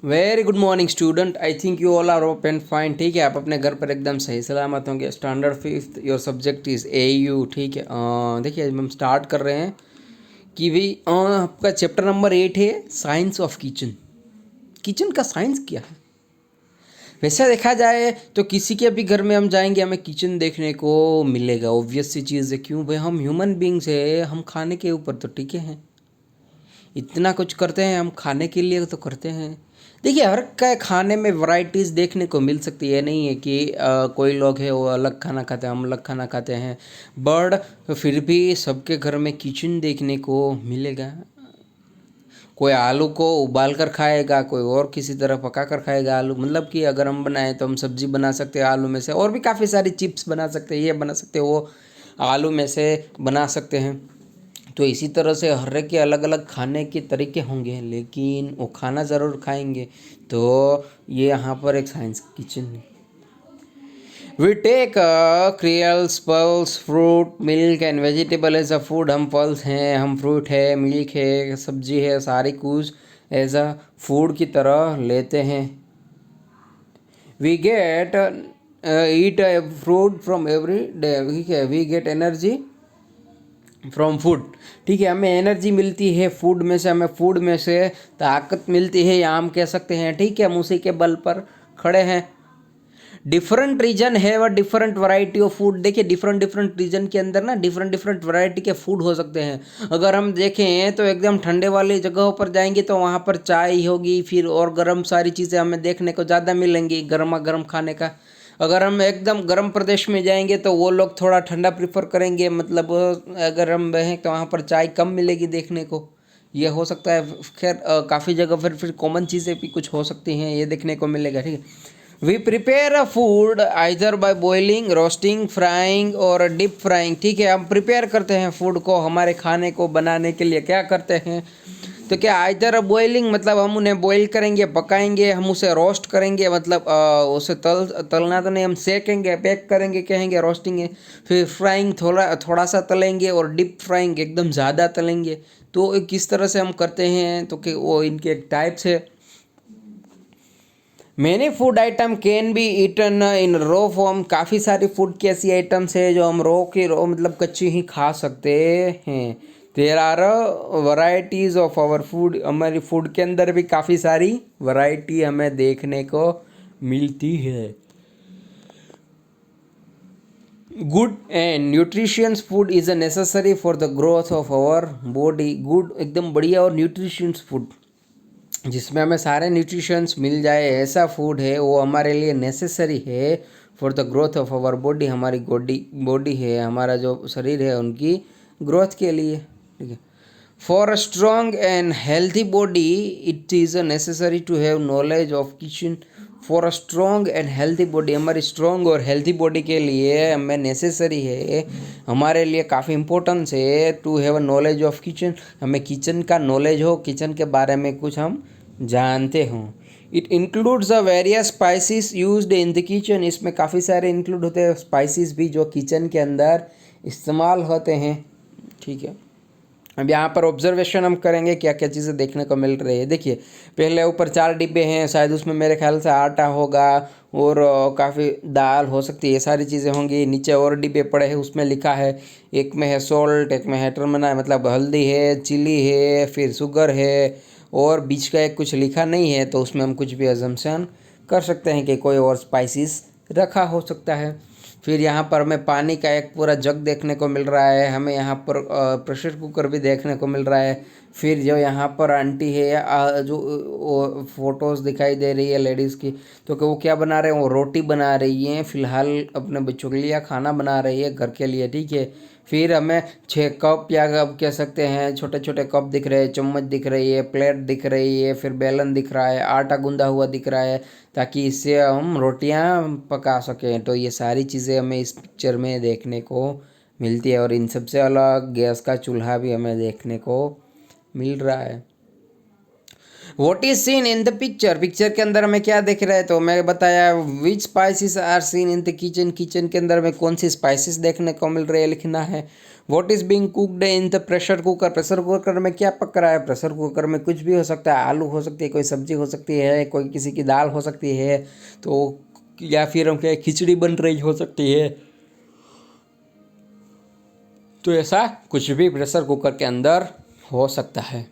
Very good morning student. I think you all are open fine. ठीक है, आप अपने घर पर एकदम सही सलामत होंगे। Standard fifth, your subject is AU। ठीक है, देखिए हम स्टार्ट कर रहे हैं कि भाई आपका चैप्टर नंबर 8 है साइंस ऑफ किचन। किचन का साइंस क्या है? वैसे देखा जाए तो किसी के भी घर में हम जाएंगे हमें किचन देखने को मिलेगा। ऑब्वियस सी चीज़ है, क्यों भाई, हम ह्यूमन बींग्स है, हम खाने के ऊपर तो टिके हैं। इतना कुछ करते हैं हम, खाने के लिए तो करते हैं। देखिए, हर का खाने में वैरायटीज़ देखने को मिल सकती है। नहीं है कि कोई लोग है वो अलग खाना खाते हैं, हम अलग खाना खाते हैं, बट फिर भी सबके घर में किचन देखने को मिलेगा। कोई आलू को उबाल कर खाएगा, कोई और किसी तरह पका कर खाएगा। आलू मतलब कि अगर हम बनाएं तो हम सब्जी बना सकते हैं आलू में से, और भी काफ़ी सारी चिप्स बना सकते हैं, ये बना सकते हैं, वो आलू में से बना सकते हैं। तो इसी तरह से हर एक के अलग अलग खाने के तरीके होंगे, लेकिन वो खाना ज़रूर खाएंगे। तो ये यहाँ पर एक साइंस किचन है। We take cereals, pulses, fruit, milk and vegetable as a food. हम पल्स हैं, हम फ्रूट है, मिल्क है, सब्जी है, सारी कुछ एज अ फूड की तरह लेते हैं। We get eat fruit from every day. ठीक है, we get energy from food. ठीक है, हमें एनर्जी मिलती है फूड में से, हमें फूड में से ताकत मिलती है, या हम कह सकते हैं। ठीक है, हम उसी के बल पर खड़े हैं। डिफरेंट रीजन है वह डिफरेंट वैरायटी ऑफ फूड। देखिए, डिफरेंट डिफरेंट रीजन के अंदर ना डिफरेंट डिफरेंट वैरायटी के फूड हो सकते हैं। अगर हम देखें तो एकदम ठंडे वाली जगहों पर जाएंगे तो वहाँ पर चाय होगी, फिर और गर्म सारी चीज़ें हमें देखने को ज़्यादा मिलेंगी, गर्मा गर्म खाने का। अगर हम एकदम गर्म प्रदेश में जाएंगे तो वो लोग थोड़ा ठंडा प्रीफर करेंगे, मतलब अगर हम रहें तो वहाँ पर चाय कम मिलेगी देखने को। ये हो सकता है। खैर, काफ़ी जगह फिर कॉमन चीज़ें भी कुछ हो सकती हैं, ये देखने को मिलेगा। ठीक है, we prepare a food either by boiling, roasting, frying और डीप फ्राइंग। ठीक है, हम प्रिपेयर करते हैं फूड को, हमारे खाने को बनाने के लिए क्या करते हैं, तो क्या आइदर बॉइलिंग मतलब हम उन्हें बॉईल करेंगे, पकाएंगे, हम उसे रोस्ट करेंगे, मतलब उसे तलना तो नहीं, हम सेकेंगे, पैक करेंगे, कहेंगे रोस्टिंग है। फिर फ्राइंग, थोड़ा थोड़ा सा तलेंगे, और डीप फ्राइंग एकदम ज़्यादा तलेंगे। तो किस तरह से हम करते हैं, तो कि वो इनके एक टाइप्स है। Many food item can be eaten in raw form. काफ़ी सारी फूड की ऐसी आइटम्स है जो हम रो मतलब कच्ची ही खा सकते हैं। There are varieties of our food. हमारी फूड के अंदर भी काफ़ी सारी वैरायटी हमें देखने को मिलती है। Good and nutritious food is a necessary for the growth of our body. Good एकदम बढ़िया और न्यूट्रिशियस फूड जिसमें हमें सारे न्यूट्रिशंस मिल जाए, ऐसा फूड है वो हमारे लिए नेसेसरी है for the growth of our body. हमारी बॉडी है, हमारा जो शरीर है, उनकी ग्रोथ के लिए। ठीक है, for a strong and healthy body it is necessary to have knowledge of kitchen. For a strong and healthy body, हमारी स्ट्रॉन्ग और हेल्थी बॉडी के लिए हमें नेसेसरी है, हमारे लिए काफ़ी इम्पोर्टेंस है to have a knowledge of kitchen. हमें किचन का नॉलेज हो, किचन के बारे में कुछ हम जानते हों। It includes a various spices used in the kitchen. इसमें काफ़ी सारे इंक्लूड होते हैं स्पाइसेस भी जो किचन के अंदर इस्तेमाल होते हैं। ठीक है, अब यहाँ पर ऑब्जर्वेशन हम करेंगे क्या क्या चीज़ें देखने को मिल रही है। देखिए, पहले ऊपर 4 डिब्बे हैं, शायद उसमें मेरे ख्याल से आटा होगा, और काफ़ी दाल हो सकती है, ये सारी चीज़ें होंगी। नीचे और डिब्बे पड़े हैं, उसमें लिखा है, एक में है सॉल्ट, एक में है टर्मना मतलब हल्दी है, चिली है, फिर शुगर है, और बीच का एक कुछ लिखा नहीं है, तो उसमें हम कुछ भी अजम्पशन कर सकते हैं कि कोई और स्पाइसेस रखा हो सकता है। फिर यहाँ पर हमें पानी का एक पूरा जग देखने को मिल रहा है, हमें यहाँ पर प्रेशर कुकर भी देखने को मिल रहा है। फिर जो यहाँ पर आंटी है, जो फोटोज़ दिखाई दे रही है लेडीज़ की, तो कि वो क्या बना रहे हैं, वो रोटी बना रही हैं, फ़िलहाल अपने बच्चों के लिए खाना बना रही है घर के लिए। ठीक है, फिर हमें 6 कप या कप कह सकते हैं, छोटे छोटे कप दिख रहे हैं, चम्मच दिख रही है, प्लेट दिख रही है, फिर बेलन दिख रहा है, आटा गूंदा हुआ दिख रहा है, ताकि इससे हम रोटियां पका सकें। तो ये सारी चीज़ें हमें इस पिक्चर में देखने को मिलती है, और इन सबसे अलग गैस का चूल्हा भी हमें देखने को मिल रहा है। What is seen in the picture. Picture के अंदर हमें क्या दिख रहा है, तो मैं बताया which spices are seen in the kitchen. Kitchen के अंदर में कौन सी स्पाइसेस देखने को मिल रही है लिखना है। What is being cooked in the pressure cooker, pressure cooker में क्या पक रहा है? प्रेशर कुकर में कुछ भी हो सकता है, आलू हो सकती है, कोई सब्जी हो सकती है, कोई किसी की दाल हो सकती है, तो या फिर हम क्या खिचड़ी बन रही हो सकती है। तो ऐसा कुछ भी प्रेशर कुकर के अंदर हो सकता है।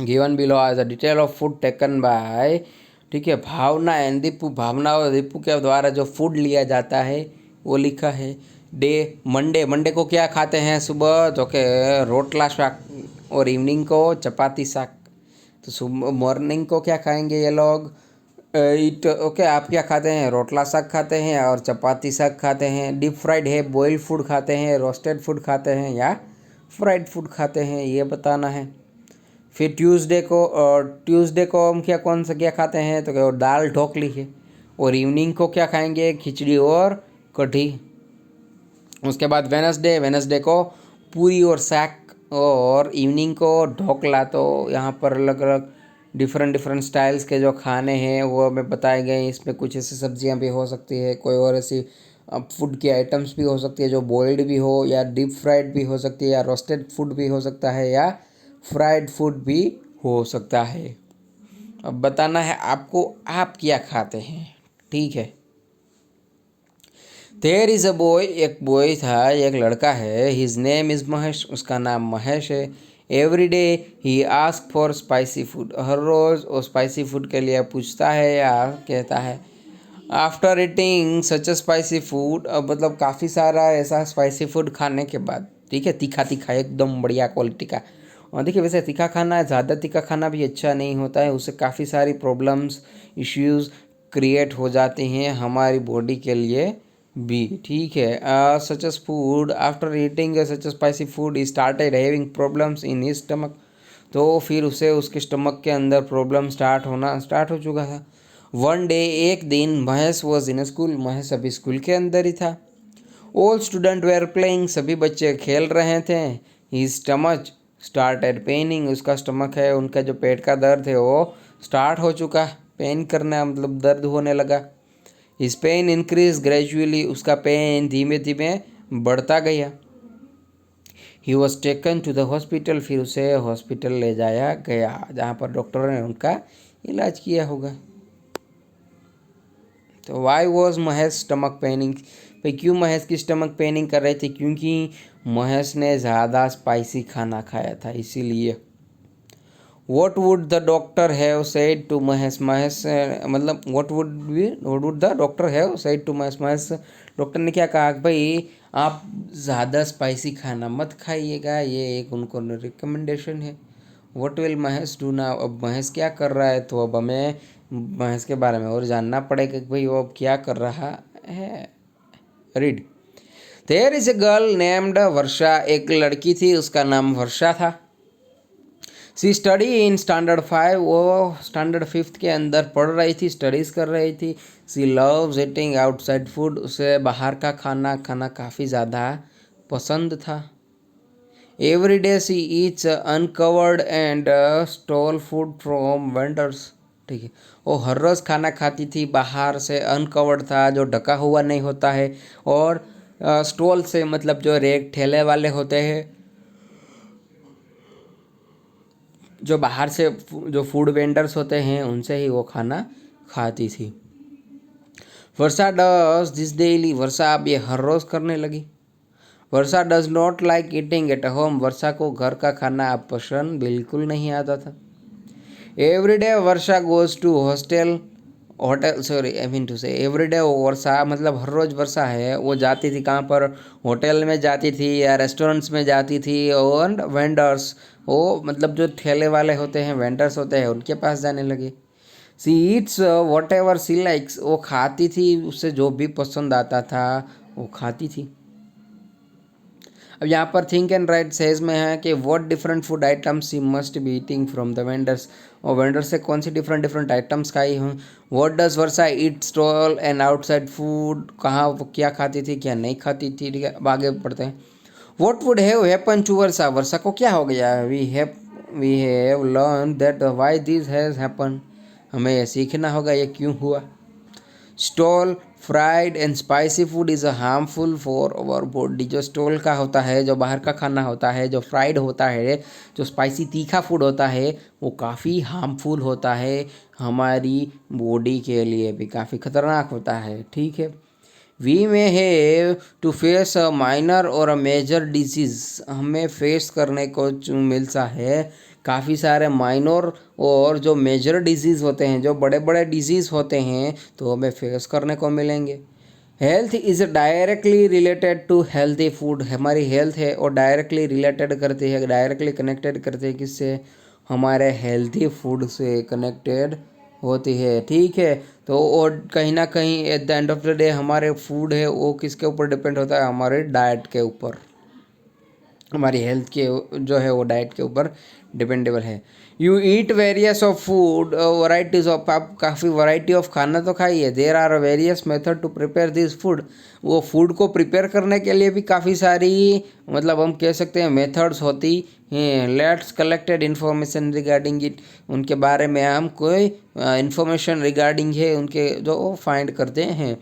Given below as a detail of food taken by, ठीक है, भावना एंड दीपू, भावना और दीपू के द्वारा जो फूड लिया जाता है वो लिखा है। डे मंडे, मंडे को क्या खाते हैं सुबह? तो के रोटला शाक, और इवनिंग को चपाती शाक। तो सुबह मॉर्निंग को क्या खाएंगे ये लोग? ईट ओके, आप क्या खाते हैं? रोटला शाक खाते हैं और चपाती शाक खाते हैं। डीप फ्राइड है, बॉइल्ड फूड खाते हैं, रोस्टेड फूड खाते हैं या फ्राइड फूड खाते हैं, ये बताना है। फिर ट्यूसडे को हम क्या कौन सा क्या खाते हैं? तो दाल ढोकली है। और इवनिंग को क्या खाएंगे? खिचड़ी और कढ़ी। उसके बाद वेनसडे को पूरी और साग, और इवनिंग को ढोकला। तो यहाँ पर अलग अलग डिफरेंट स्टाइल्स के जो खाने हैं वो हमें बताए गए हैं। इसमें कुछ ऐसी सब्जियाँ भी हो सकती है, कोई और ऐसी फूड की आइटम्स भी हो सकती है जो बॉइल्ड भी हो या डीप फ्राइड भी हो सकती है, या रोस्टेड फूड भी हो सकता है, या फ्राइड फूड भी हो सकता है। अब बताना है आपको आप क्या खाते हैं, ठीक है। देयर इज़ अ बॉय, एक बॉय था, एक लड़का है। हिज नेम इज़ महेश, उसका नाम महेश है। Every day he ask for spicy food, हर रोज़ वो स्पाइसी फूड के लिए पूछता है या कहता है। आफ्टर ईटिंग सच अ स्पाइसी फूड, अब मतलब काफ़ी सारा ऐसा स्पाइसी फूड खाने के बाद, ठीक है, तीखा तीखा एकदम बढ़िया क्वालिटी का। और देखिए वैसे तीखा खाना, ज़्यादा तीखा खाना भी अच्छा नहीं होता है, उससे काफ़ी सारी प्रॉब्लम्स इश्यूज़ क्रिएट हो जाती हैं हमारी बॉडी के लिए भी, ठीक है। Such as food, after eating such a spicy food he started having problems in his stomach, तो फिर उसे उसके स्टमक के अंदर प्रॉब्लम स्टार्ट हो चुका था। वन डे, एक दिन, Mahesh was in school, Mahesh अभी स्कूल के अंदर ही था। ऑल स्टूडेंट वेयर प्लेइंग, सभी बच्चे खेल रहे थे। हिज स्टमच स्टार्टेड पेनिंग, उसका स्टमक है, उनका जो पेट का दर्द है वो स्टार्ट हो चुका, पेन करना मतलब दर्द होने लगा। हिज पेन इंक्रीज ग्रेजुअली, उसका पेन धीमे धीमे बढ़ता गया। He was taken to the hospital, फिर उसे हॉस्पिटल ले जाया गया जहाँ पर डॉक्टर ने उनका इलाज किया होगा। तो why was Mahesh stomach paining, भाई क्यों महेश की स्टमक पेनिंग कर रही थी? क्योंकि महेश ने ज़्यादा स्पाइसी खाना खाया था, इसीलिए। What would the doctor have said to Mahesh, Mahesh मतलब what would the doctor have said to Mahesh, Mahesh doctor ने क्या कहा कि भाई आप ज़्यादा स्पाइसी खाना मत खाइएगा, ये एक उनको रिकमेंडेशन है। What will Mahesh do now, अब महेश क्या कर रहा है? तो अब हमें महेश के बारे में और जानना पड़ेगा कि भाई वो अब क्या कर रहा है। Read, there is a girl named Varsha, एक लड़की थी उसका नाम वर्षा था। सी स्टडी इन स्टैंडर्ड 5, वो स्टैंडर्ड 5 के अंदर पढ़ रही थी, स्टडीज़ कर रही थी। She loves eating outside food, उसे बाहर का खाना खाना काफ़ी ज़्यादा पसंद था। Every day she eats uncovered and stall food from vendors, ठीक है, वो हर रोज़ खाना खाती थी बाहर से, अनकवर्ड था जो ढका हुआ नहीं होता है, और स्टॉल से मतलब जो रेक ठेले वाले होते हैं, जो बाहर से जो फूड वेंडर्स होते हैं उनसे ही वो खाना खाती थी। Varsha does this daily, Varsha अब ये हर रोज़ करने लगी। Varsha does not like eating at home, Varsha को घर का खाना अब पसंद बिल्कुल नहीं आता था। Every day Varsha goes to hostel, hotel, sorry I mean to say every day Varsha मतलब हर रोज़ वर्षा है वो जाती थी कहाँ पर? होटल में जाती थी या रेस्टोरेंट्स में जाती थी, और वेंडर्स, वो मतलब जो ठेले वाले होते हैं, वेंडर्स होते हैं, उनके पास जाने लगे। She eats whatever she likes, वो खाती थी, उससे जो भी पसंद आता था वो खाती थी। अब यहाँ पर थिंक एंड राइट सेज में है कि what different food items she must be eating from the vendors, और वेंडर से कौन सी डिफरेंट आइटम्स खाई हूँ। What does Varsha eat stall and outside food, कहाँ वो क्या खाती थी क्या नहीं खाती थी, ठीक है। अब आगे बढ़ते हैं। What would have happen to Varsha, Varsha को क्या हो गया? We have learn that why this has happen, हमें यह सीखना होगा ये क्यों हुआ। Stale fried and spicy food is harmful for our body. जो स्टॉल का होता है, जो बाहर का खाना होता है, जो फ्राइड होता है, जो स्पाइसी तीखा फूड होता है, वो काफ़ी हार्मफुल होता है, हमारी बॉडी के लिए भी काफ़ी खतरनाक होता है। ठीक है, we may have to face a minor और अ मेजर डिजीज़। हमें फेस करने को मिलता है काफ़ी सारे माइनर और जो मेजर डिजीज़ होते हैं, जो बड़े बड़े डिजीज़ होते हैं, तो हमें फेस करने को मिलेंगे। Health is directly related to healthy food. हमारी हेल्थ है और डायरेक्टली रिलेटेड करती है, डायरेक्टली कनेक्टेड करती है किससे? हमारे हेल्थी फूड से कनेक्टेड होती है। ठीक है, तो और कहीं ना कहीं at the end of the day हमारे फूड है वो किसके ऊपर डिपेंड होता है? हमारे डाइट के ऊपर। हमारी हेल्थ के जो है वो डाइट के ऊपर डिपेंडेबल है। You eat various of food, varieties of, आप काफ़ी वैरायटी ऑफ खाना तो खाइए। There are various method to prepare this food. वो फूड को प्रिपेयर करने के लिए भी काफ़ी सारी, मतलब हम कह सकते हैं मेथड्स होती हैं। Let's collected information regarding it. उनके बारे में हम कोई इन्फॉर्मेशन रिगार्डिंग है उनके जो फाइंड करते हैं।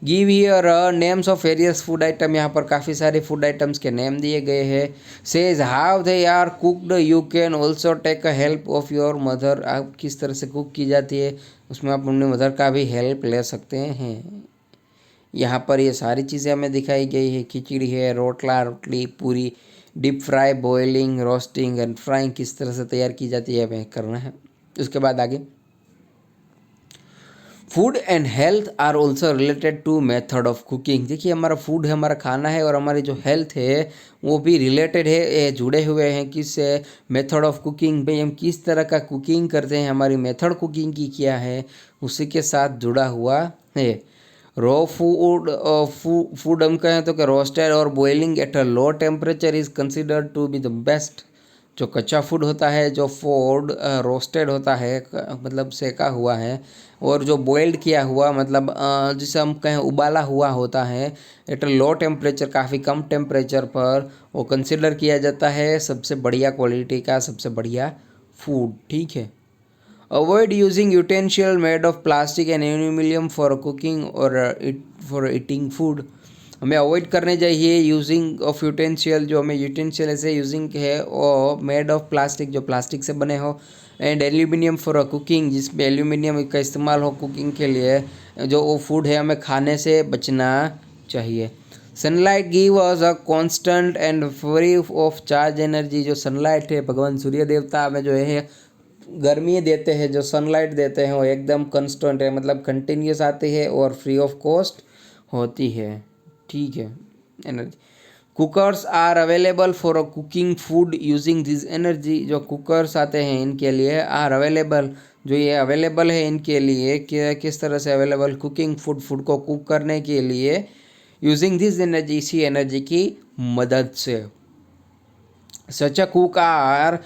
Give here names of various food item. यहाँ पर काफ़ी सारे फूड आइटम्स के नेम दिए गए हैं। Says how they are cooked. You can also take a help of your mother. आप किस तरह से कुक की जाती है उसमें आप अपने मदर का भी हेल्प ले सकते हैं। यहाँ पर ये सारी चीज़ें हमें दिखाई गई है। खिचड़ी है, रोटला, रोटली, पूरी, deep fry, boiling, roasting and frying किस तरह से तैयार की जाती है हमें करना है। उसके बाद आगे, food and health are also related to method of cooking. देखिए, हमारा फूड है, हमारा खाना है, और हमारी जो हेल्थ है वो भी रिलेटेड है, ये जुड़े हुए हैं किससे? Method of cooking. भाई हम किस तरह का कुकिंग करते हैं, हमारी मेथड कुकिंग की क्या है, उसी के साथ जुड़ा हुआ है। रॉ फूड, फूड हम कहें तो कि रोस्टेड और boiling at a low temperature is considered to be the best. जो कच्चा फूड होता है, जो फूड रोस्टेड होता है, मतलब सेका हुआ है, और जो बॉइल्ड किया हुआ, मतलब जिसे हम कहें उबाला हुआ होता है, एट अ लो टेम्परेचर, काफ़ी कम टेम्परेचर पर, वो कंसिडर किया जाता है सबसे बढ़िया क्वालिटी का, सबसे बढ़िया फूड। ठीक है। Avoid using utensil made of plastic and aluminium for cooking और फॉर ईटिंग फूड। हमें अवॉइड करने चाहिए यूजिंग ऑफ यूटेंशियल। जो हमें यूटेंशियल ऐसे यूजिंग है वो मेड ऑफ प्लास्टिक, जो प्लास्टिक से बने हो, एंड एल्यूमिनियम फॉर कुकिंग, जिसमें एल्यूमिनियम का इस्तेमाल हो कुकिंग के लिए। जो वो फूड है हमें खाने से बचना चाहिए। Sunlight give us a constant and free of charge energy. जो सनलाइट है, भगवान सूर्य देवता हमें जो है गर्मी देते हैं, जो सनलाइट देते हैं वो एकदम कंस्टेंट है, मतलब कंटिन्यूस आती है और फ्री ऑफ कॉस्ट होती है। ठीक है। Energy, cookers are available for cooking food using this energy. जो कुकर्स आते हैं इनके लिए आर अवेलेबल, जो ये अवेलेबल है इनके लिए, किस तरह से अवेलेबल? कुकिंग फूड, फूड को कुक करने के लिए यूजिंग दिस एनर्जी, इसी एनर्जी की मदद से। Such a cook are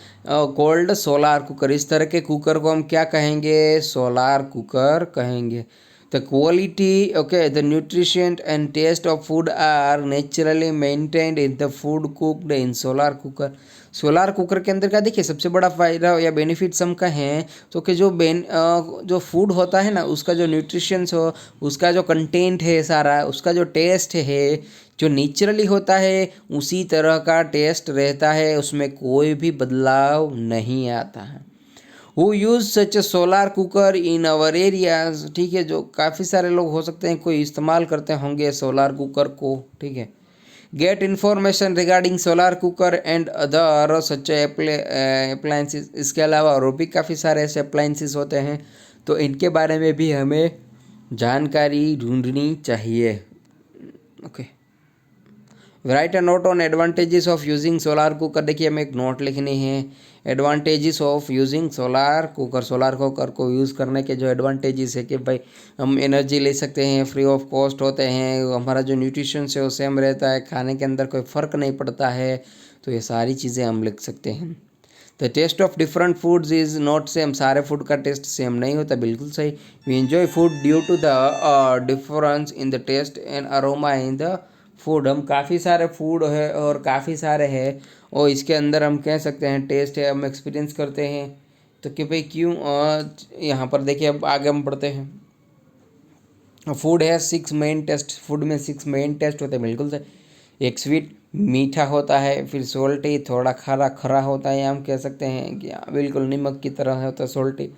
called solar cooker. इस तरह के कुकर को हम क्या कहेंगे? सोलार कुकर कहेंगे। The quality, okay, the nutrition and taste of food are naturally maintained in the food cooked in solar cooker. Solar cooker के अंदर का देखिए सबसे बड़ा फ़ायदा या बेनिफिट्स हम कहें तो कि जो फूड होता है ना, उसका जो न्यूट्रिशंस हो, उसका जो कंटेंट है सारा, उसका जो टेस्ट है, जो नेचुरली होता है उसी तरह का टेस्ट रहता है, उसमें कोई भी बदलाव नहीं आता है। Who use such a solar cooker in our areas. ठीक है, जो काफ़ी सारे लोग हो सकते हैं कोई इस्तेमाल करते होंगे सोलार कुकर को। ठीक है। Get information regarding solar cooker and other such appliances. इसके अलावा और भी काफ़ी सारे ऐसे अप्लायंसेस होते हैं, तो इनके बारे में भी हमें जानकारी ढूंढनी चाहिए। Okay, right a note on advantages of using solar cooker. देखिए हमें एक नोट लिखनी है, advantages of using solar cooker. Solar cooker को यूज़ करने के जो एडवांटेजेस है कि भाई हम एनर्जी ले सकते हैं, फ्री ऑफ कॉस्ट होते हैं, हमारा जो न्यूट्रिशन है वो सेम रहता है, खाने के अंदर कोई फ़र्क नहीं पड़ता है, तो ये सारी चीज़ें हम लिख सकते हैं। The taste of different foods is not same. सारे फूड का टेस्ट सेम नहीं होता, बिल्कुल सही। We enjoy food due to the difference in the taste and aroma in the food. हम काफ़ी सारे फूड है और काफ़ी सारे है, और इसके अंदर हम कह सकते हैं टेस्ट है, हम एक्सपीरियंस करते हैं, तो कि भाई क्यों। यहाँ पर देखिए अब आगे हम बढ़ते हैं। फूड है 6 मेन टेस्ट, फूड में 6 मेन टेस्ट होते हैं, बिल्कुल से। एक स्वीट मीठा होता है, फिर सोल्टी थोड़ा खरा खरा होता है, हम कह सकते हैं कि बिल्कुल नमक की तरह होता है सोल्टी।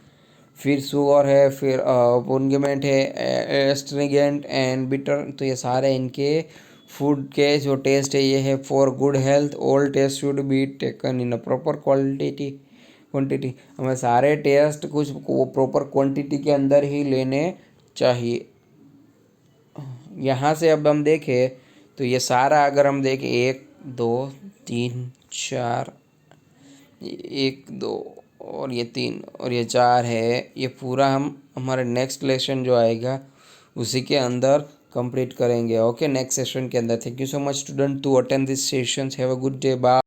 फिर शुगर है, फिर पुनगमेंट है, एस्ट्रिगेंट एंड बिटर। तो ये सारे इनके फूड के जो टेस्ट है ये है for good health, all taste should be taken in a proper quantity. हमें सारे टेस्ट कुछ प्रॉपर क्वांटिटी के अंदर ही लेने चाहिए। यहाँ से अब हम देखें तो ये सारा अगर हम देखें 1 2 3 4, 1 2 और ये 3 और ये 4 है, ये पूरा हम हमारे नेक्स्ट लेसन जो आएगा उसी के अंदर कंप्लीट करेंगे। ओके, नेक्स्ट सेशन के अंदर। Thank you so much student to attend this sessions. Have a good day, bye.